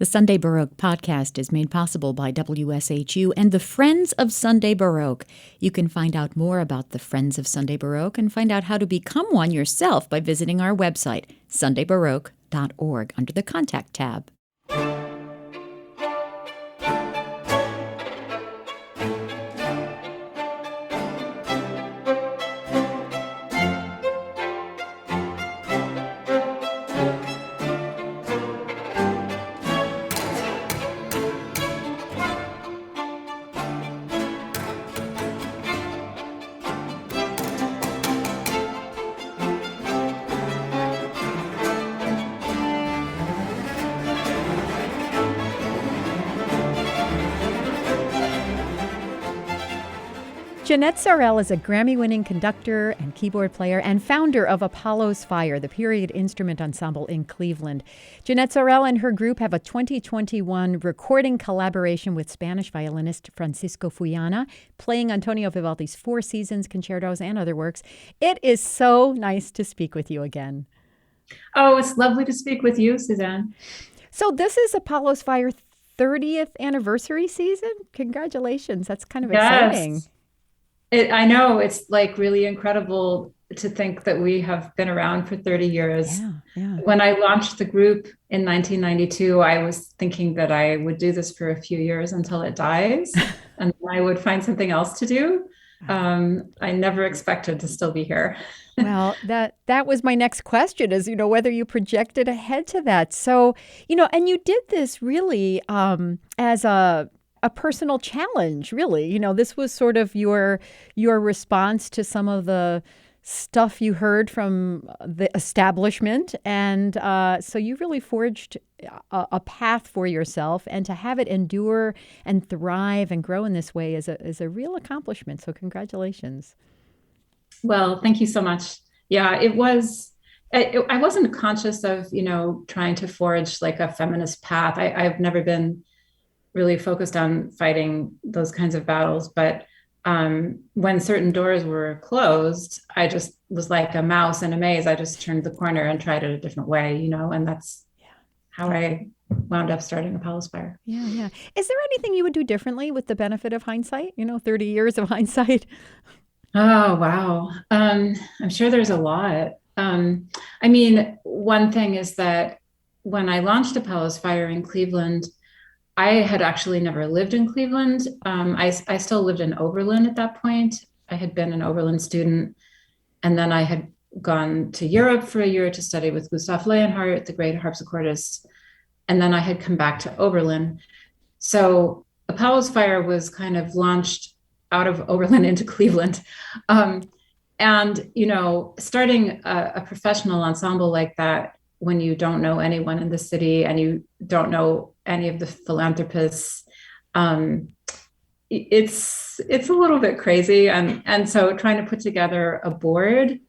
The Sunday Baroque podcast is made possible by WSHU and the Friends of Sunday Baroque. You can find out more about the Friends of Sunday Baroque and find out how to become one yourself by visiting our website, sundaybaroque.org, under the Contact tab. Jeannette Sorrell is a Grammy-winning conductor and keyboard player and founder of Apollo's Fire, the period instrument ensemble in Cleveland. Jeannette Sorrell and her group have a 2021 recording collaboration with Spanish violinist Francisco Fullana, playing Antonio Vivaldi's Four Seasons, concertos, and other works. It is so nice to speak with you again. Oh, it's lovely to speak with you, Suzanne. So this is Apollo's Fire 30th anniversary season. Congratulations. That's kind of exciting. I know, it's like really incredible to think that we have been around for 30 years. Yeah. When I launched the group in 1992, I was thinking that I would do this for a few years until it dies, and then I would find something else to do. I never expected to still be here. Well, that was my next question is, whether you projected ahead to that. So, and you did this really as a personal challenge, really. This was sort of your response to some of the stuff you heard from the establishment. And so you really forged a path for yourself, and to have it endure and thrive and grow in this way is a real accomplishment. So congratulations. Well, thank you so much. Yeah, it was. I wasn't conscious of, trying to forge like a feminist path. I've never been really focused on fighting those kinds of battles. But when certain doors were closed, I just was like a mouse in a maze. I just turned the corner and tried it a different way, and that's how I wound up starting Apollo's Fire. Yeah. Is there anything you would do differently with the benefit of hindsight, 30 years of hindsight? Oh, wow. I'm sure there's a lot. One thing is that when I launched Apollo's Fire in Cleveland, I had actually never lived in Cleveland. I still lived in Oberlin at that point. I had been an Oberlin student, and then I had gone to Europe for a year to study with Gustav Leonhardt, the great harpsichordist, and then I had come back to Oberlin. So Apollo's Fire was kind of launched out of Oberlin into Cleveland. Starting a professional ensemble like that, when you don't know anyone in the city and you don't know any of the philanthropists, it's a little bit crazy. And so trying to put together a board,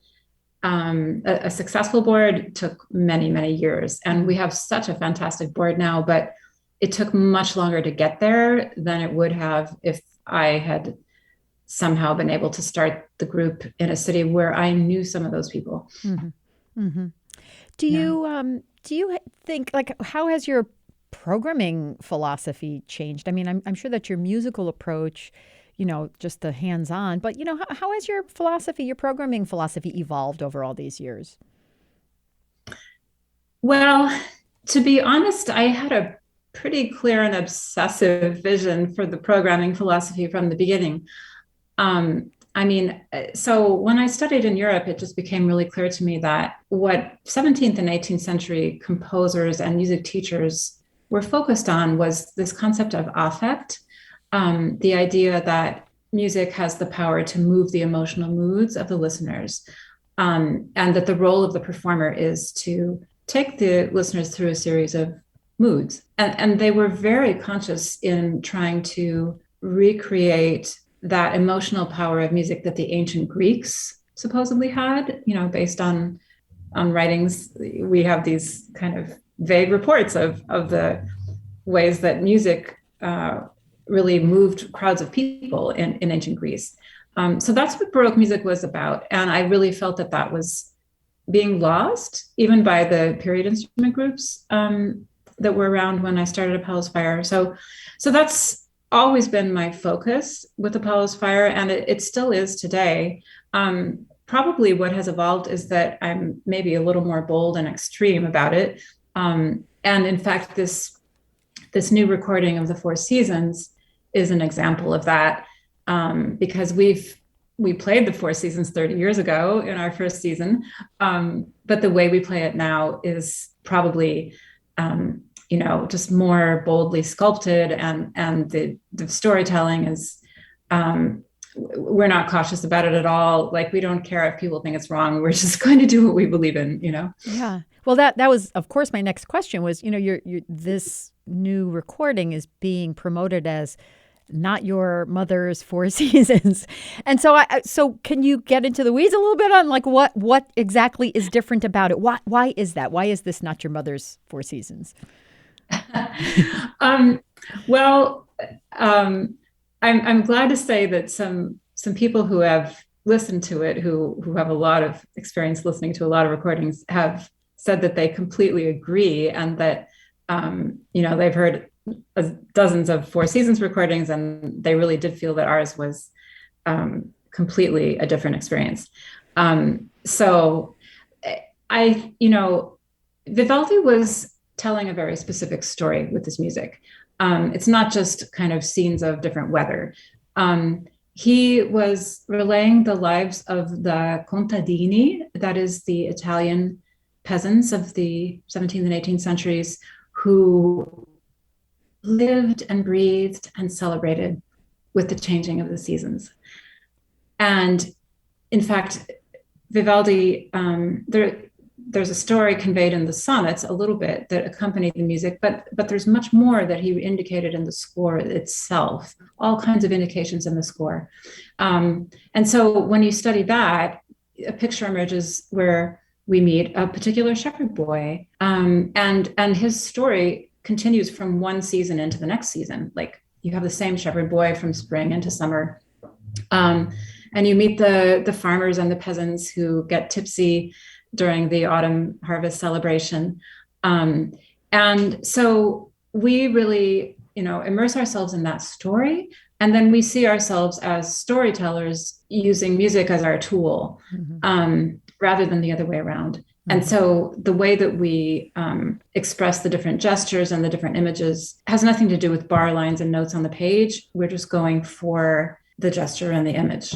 a successful board, took many, many years. And we have such a fantastic board now, but it took much longer to get there than it would have if I had somehow been able to start the group in a city where I knew some of those people. Mm-hmm. Mm-hmm. Do you think, like, how has your programming philosophy changed? I'm sure that your musical approach, just the hands-on, but, how has your programming philosophy evolved over all these years? Well, to be honest, I had a pretty clear and obsessive vision for the programming philosophy from the beginning. So when I studied in Europe, it just became really clear to me that what 17th and 18th century composers and music teachers were focused on was this concept of affect, the idea that music has the power to move the emotional moods of the listeners, and that the role of the performer is to take the listeners through a series of moods. And they were very conscious in trying to recreate that emotional power of music that the ancient Greeks supposedly had, based on writings. We have these kind of vague reports of the ways that music really moved crowds of people in ancient Greece. So that's what Baroque music was about. And I really felt that was being lost, even by the period instrument groups. that were around when I started Apollo's Fire. So that's always been my focus with Apollo's Fire, and it still is today. Probably what has evolved is that I'm maybe a little more bold and extreme about it. And in fact, this new recording of the Four Seasons is an example of that, because we played the Four Seasons 30 years ago in our first season, but the way we play it now is probably just more boldly sculpted, and the storytelling is, we're not cautious about it at all. Like, we don't care if people think it's wrong. We're just going to do what we believe in, Yeah. Well, that was, of course, my next question was, you're this new recording is being promoted as not your mother's Four Seasons. And so can you get into the weeds a little bit on like what exactly is different about it? Why is that? Why is this not your mother's Four Seasons? Well, I'm glad to say that some people who have listened to it, who have a lot of experience listening to a lot of recordings, have said that they completely agree, and that they've heard dozens of Four Seasons recordings, and they really did feel that ours was completely a different experience. So Vivaldi was telling a very specific story with this music. It's not just kind of scenes of different weather. He was relaying the lives of the contadini, that is the Italian peasants of the 17th and 18th centuries, who lived and breathed and celebrated with the changing of the seasons. And in fact, Vivaldi, there's a story conveyed in the sonnets a little bit that accompany the music, but there's much more that he indicated in the score itself, all kinds of indications in the score. And so when you study that, a picture emerges where we meet a particular shepherd boy, and his story continues from one season into the next season. Like, you have the same shepherd boy from spring into summer. And you meet the farmers and the peasants who get tipsy during the autumn harvest celebration. And so we really, immerse ourselves in that story. And then we see ourselves as storytellers using music as our tool, rather than the other way around. And so the way that we express the different gestures and the different images has nothing to do with bar lines and notes on the page. We're just going for the gesture and the image.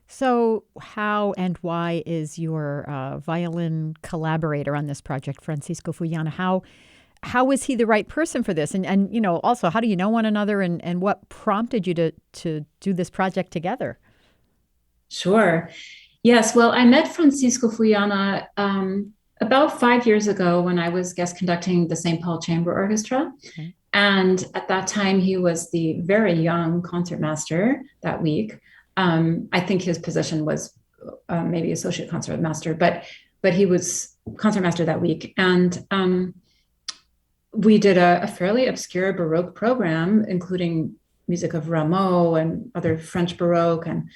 So how and why is your violin collaborator on this project, Francisco Fullana, how is he the right person for this? And also, how do you know one another, and what prompted you to do this project together? Sure. Yes. Well, I met Francisco Fullana about 5 years ago when I was guest conducting the St. Paul Chamber Orchestra. Okay. And at that time, he was the very young concertmaster that week. I think his position was maybe associate concertmaster, but he was concertmaster that week. And we did a fairly obscure Baroque program, including music of Rameau and other French Baroque. And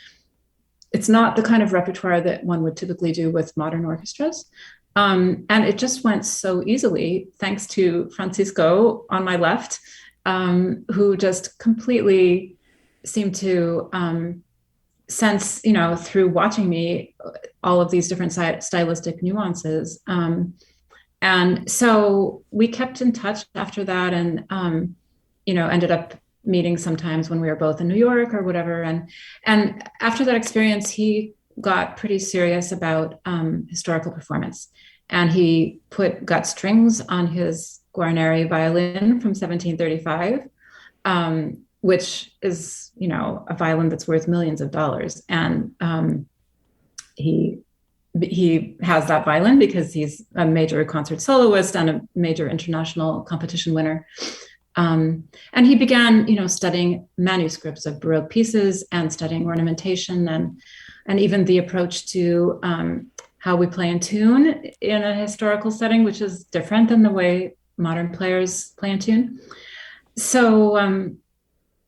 it's not the kind of repertoire that one would typically do with modern orchestras. And it just went so easily, thanks to Francisco on my left, who just completely seemed to sense, through watching me, all of these different stylistic nuances. And so we kept in touch after that, and, ended up meeting sometimes when we were both in New York or whatever. And after that experience, he got pretty serious about historical performance. And he put gut strings on his Guarneri violin from 1735, which is, a violin that's worth millions of dollars. And he has that violin because he's a major concert soloist and a major international competition winner. And he began, studying manuscripts of Baroque pieces and studying ornamentation and even the approach to how we play in tune in a historical setting, which is different than the way modern players play in tune. So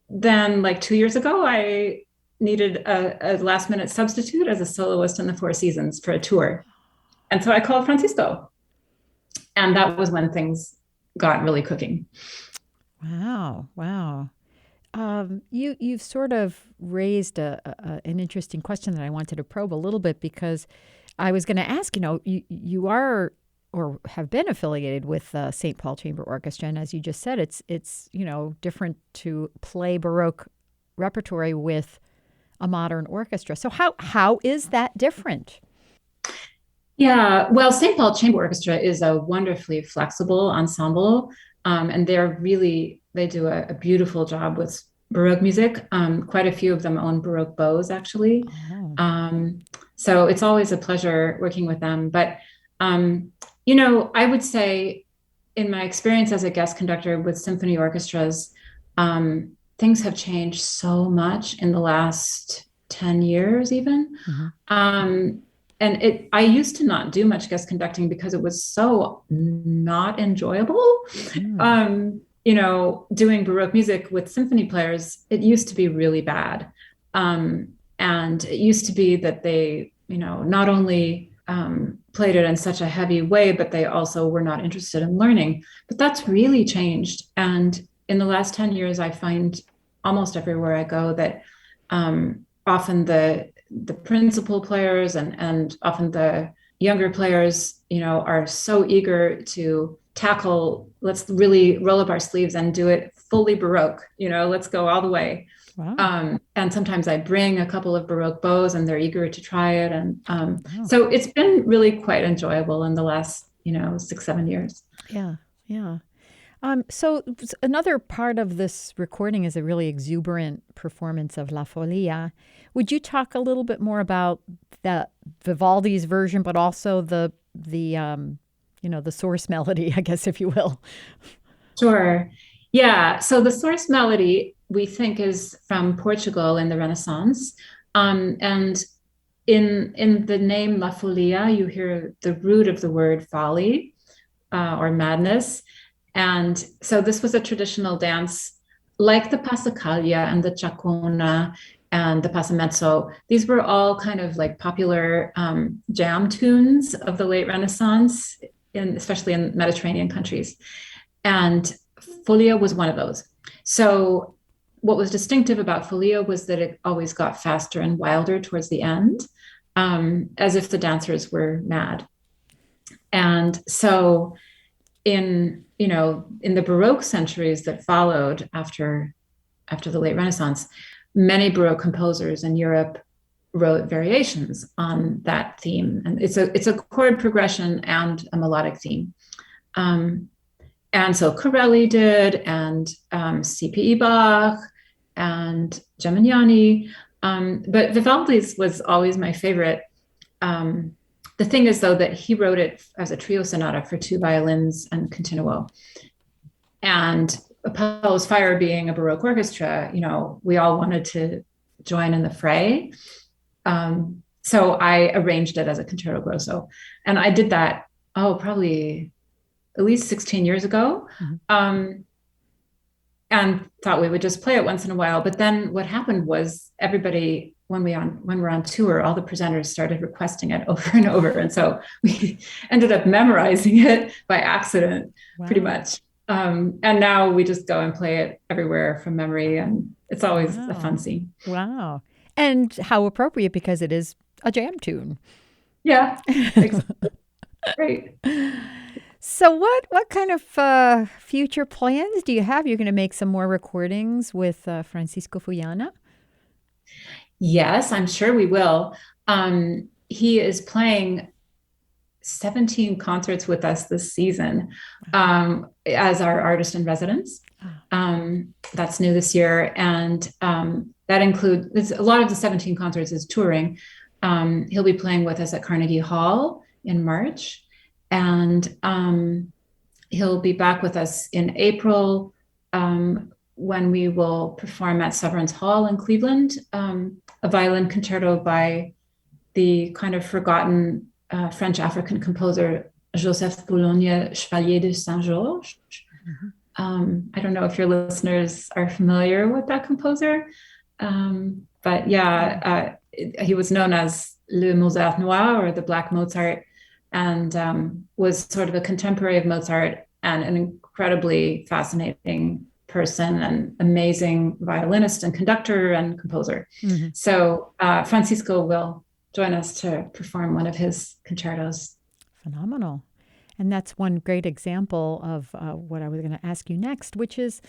then, like 2 years ago, I needed a last minute substitute as a soloist in the Four Seasons for a tour. And so I called Francisco. And that was when things got really cooking. Wow. Wow. You've sort of raised an interesting question that I wanted to probe a little bit because I was going to ask. You are or have been affiliated with St. Paul Chamber Orchestra, and as you just said, it's different to play Baroque repertory with a modern orchestra. So how is that different? Yeah, well, St. Paul Chamber Orchestra is a wonderfully flexible ensemble, and they do a beautiful job with Baroque music. Quite a few of them own Baroque bows, actually. Oh. Um, so it's always a pleasure working with them. But I would say, in my experience as a guest conductor with symphony orchestras, things have changed so much in the last 10 years, even. Mm-hmm. And I used to not do much guest conducting because it was so not enjoyable. Mm. Doing Baroque music with symphony players, it used to be really bad. And it used to be that they, not only played it in such a heavy way, but they also were not interested in learning. But that's really changed. And in the last 10 years, I find almost everywhere I go that often the principal players and often the younger players, are so eager to tackle, let's really roll up our sleeves and do it fully Baroque, let's go all the way. Wow. And sometimes I bring a couple of Baroque bows and they're eager to try it. And Wow. so it's been really quite enjoyable in the last, 6, 7 years. Yeah. Yeah. So another part of this recording is a really exuberant performance of La Folia. Would you talk a little bit more about that Vivaldi's version, but also the source melody, I guess, if you will? Sure. Yeah. So the source melody we think is from Portugal in the Renaissance. And in the name La Folia, you hear the root of the word folly or madness. And so this was a traditional dance like the Passacaglia and the Chacona and the Passamezzo. These were all kind of like popular jam tunes of the late Renaissance, especially in Mediterranean countries. And Folia was one of those. So what was distinctive about Folia was that it always got faster and wilder towards the end, as if the dancers were mad. And so in the Baroque centuries that followed after the late Renaissance, many Baroque composers in Europe wrote variations on that theme, and it's a chord progression and a melodic theme. And so Corelli did, and C.P.E. Bach, and Gemignani, but Vivaldi's was always my favorite. The thing is, though, that he wrote it as a trio sonata for 2 violins and continuo. And Apollo's Fire being a Baroque orchestra, we all wanted to join in the fray. So I arranged it as a concerto grosso. And I did that, probably at least 16 years ago. Mm-hmm. And thought we would just play it once in a while. But then what happened was everybody, when we're on tour, all the presenters started requesting it over and over. And so we ended up memorizing it by accident, wow, pretty much. And now we just go and play it everywhere from memory. And it's always a fun scene. Wow. And how appropriate, because it is a jam tune. Yeah, exactly. Great. So what kind of future plans do you have? You're going to make some more recordings with Francisco Fullana? Yes, I'm sure we will. He is playing 17 concerts with us this season as our artist in residence. That's new this year. And that includes, a lot of the 17 concerts is touring. He'll be playing with us at Carnegie Hall in March. And he'll be back with us in April when we will perform at Severance Hall in Cleveland, a violin concerto by the kind of forgotten French-African composer Joseph Boulogne Chevalier de Saint-Georges. Mm-hmm. I don't know if your listeners are familiar with that composer, but yeah, he was known as Le Mozart Noir, or the Black Mozart, and was sort of a contemporary of Mozart and an incredibly fascinating person, an amazing violinist and conductor and composer. Mm-hmm. So Francisco will join us to perform one of his concertos. Phenomenal. And that's one great example of what I was going to ask you next, which is,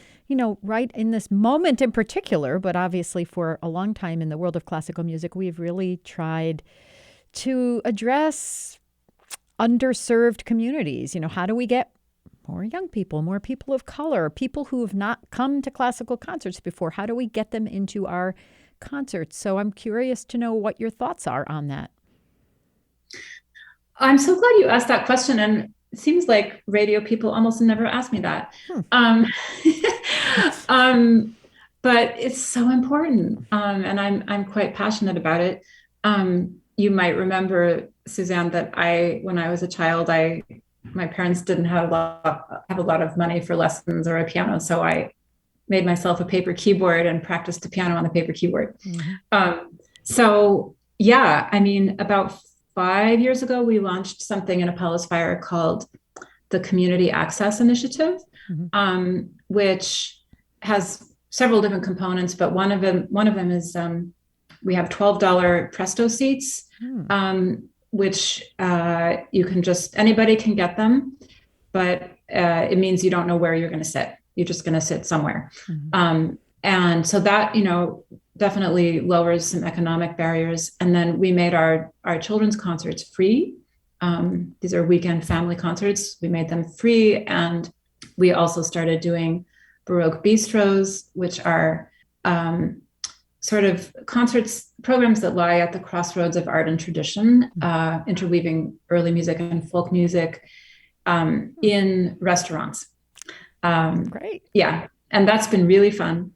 right in this moment in particular, but obviously for a long time in the world of classical music, we've really tried to address underserved communities. How do we get more young people, more people of color, people who have not come to classical concerts before? How do we get them into our concerts? So I'm curious to know what your thoughts are on that. I'm so glad you asked that question. And it seems like radio people almost never ask me that. But it's so important. And I'm quite passionate about it. You might remember, Suzanne, that when I was a child, my parents didn't have a lot of money for lessons or a piano. So I made myself a paper keyboard and practiced the piano on the paper keyboard. Mm-hmm. About 5 years ago, we launched something in Apollo's Fire called the Community Access Initiative, mm-hmm. Which has several different components, but one of them is we have $12 Presto seats, which you can anybody can get them, but it means you don't know where you're going to sit. You're just going to sit somewhere. Mm-hmm. And so that, definitely lowers some economic barriers. And then we made our children's concerts free. These are weekend family concerts. We made them free. And we also started doing Baroque bistros, which are sort of programs that lie at the crossroads of art and tradition, interweaving early music and folk music in restaurants. Great. Yeah. And that's been really fun.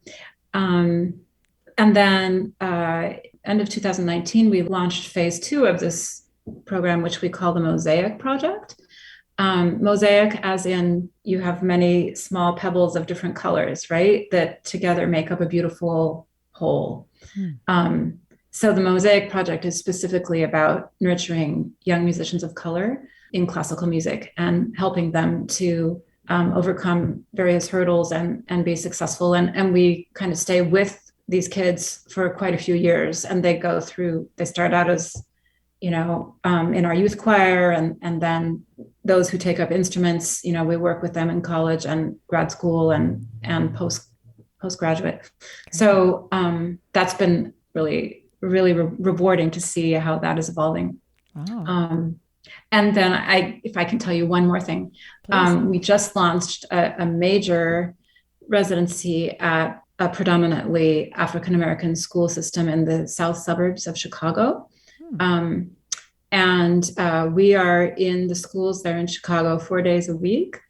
And then end of 2019, we launched phase 2 of this program, which we call the Mosaic Project. Mosaic as in you have many small pebbles of different colors, right? That together make up a beautiful whole. So the Mosaic Project is specifically about nurturing young musicians of color in classical music and helping them to overcome various hurdles and be successful. And we kind of stay with these kids for quite a few years, and they start out as, in our youth choir, and then those who take up instruments, we work with them in college and grad school and postgraduate. Okay. So that's been really, really rewarding to see how that is evolving. Wow. And then if I can tell you one more thing, we just launched a major residency at a predominantly African-American school system in the south suburbs of Chicago. And we are in the schools there in Chicago 4 days a week,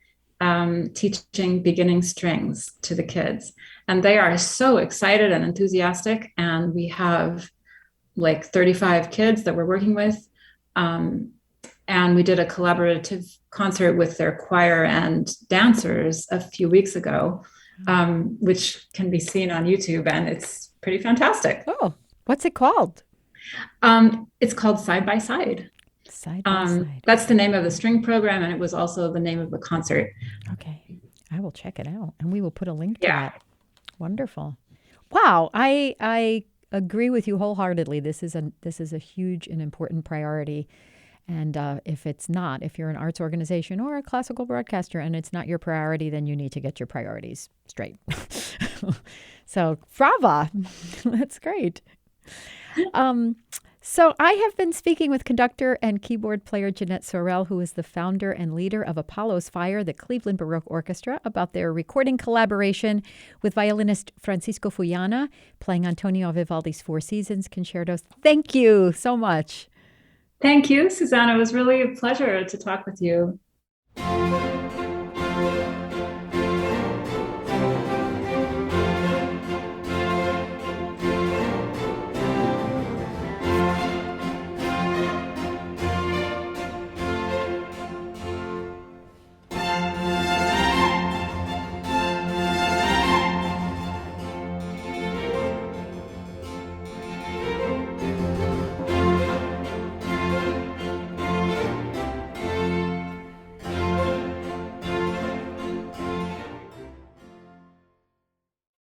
teaching beginning strings to the kids. And they are so excited and enthusiastic. And we have like 35 kids that we're working with. And we did a collaborative concert with their choir and dancers a few weeks ago, which can be seen on YouTube, and it's pretty fantastic. Oh, what's it called? It's called Side by Side. Side by Side. That's the name of the string program, and it was also the name of the concert. Okay, I will check it out, and we will put a link to that. Wonderful. Wow, I agree with you wholeheartedly. This is a huge and important priority. And if you're an arts organization or a classical broadcaster and it's not your priority, then you need to get your priorities straight. So, brava. That's great. So I have been speaking with conductor and keyboard player Jeannette Sorrell, who is the founder and leader of Apollo's Fire, the Cleveland Baroque Orchestra, about their recording collaboration with violinist Francisco Fullana, playing Antonio Vivaldi's Four Seasons concertos. Thank you so much. Thank you, Suzanne. It was really a pleasure to talk with you.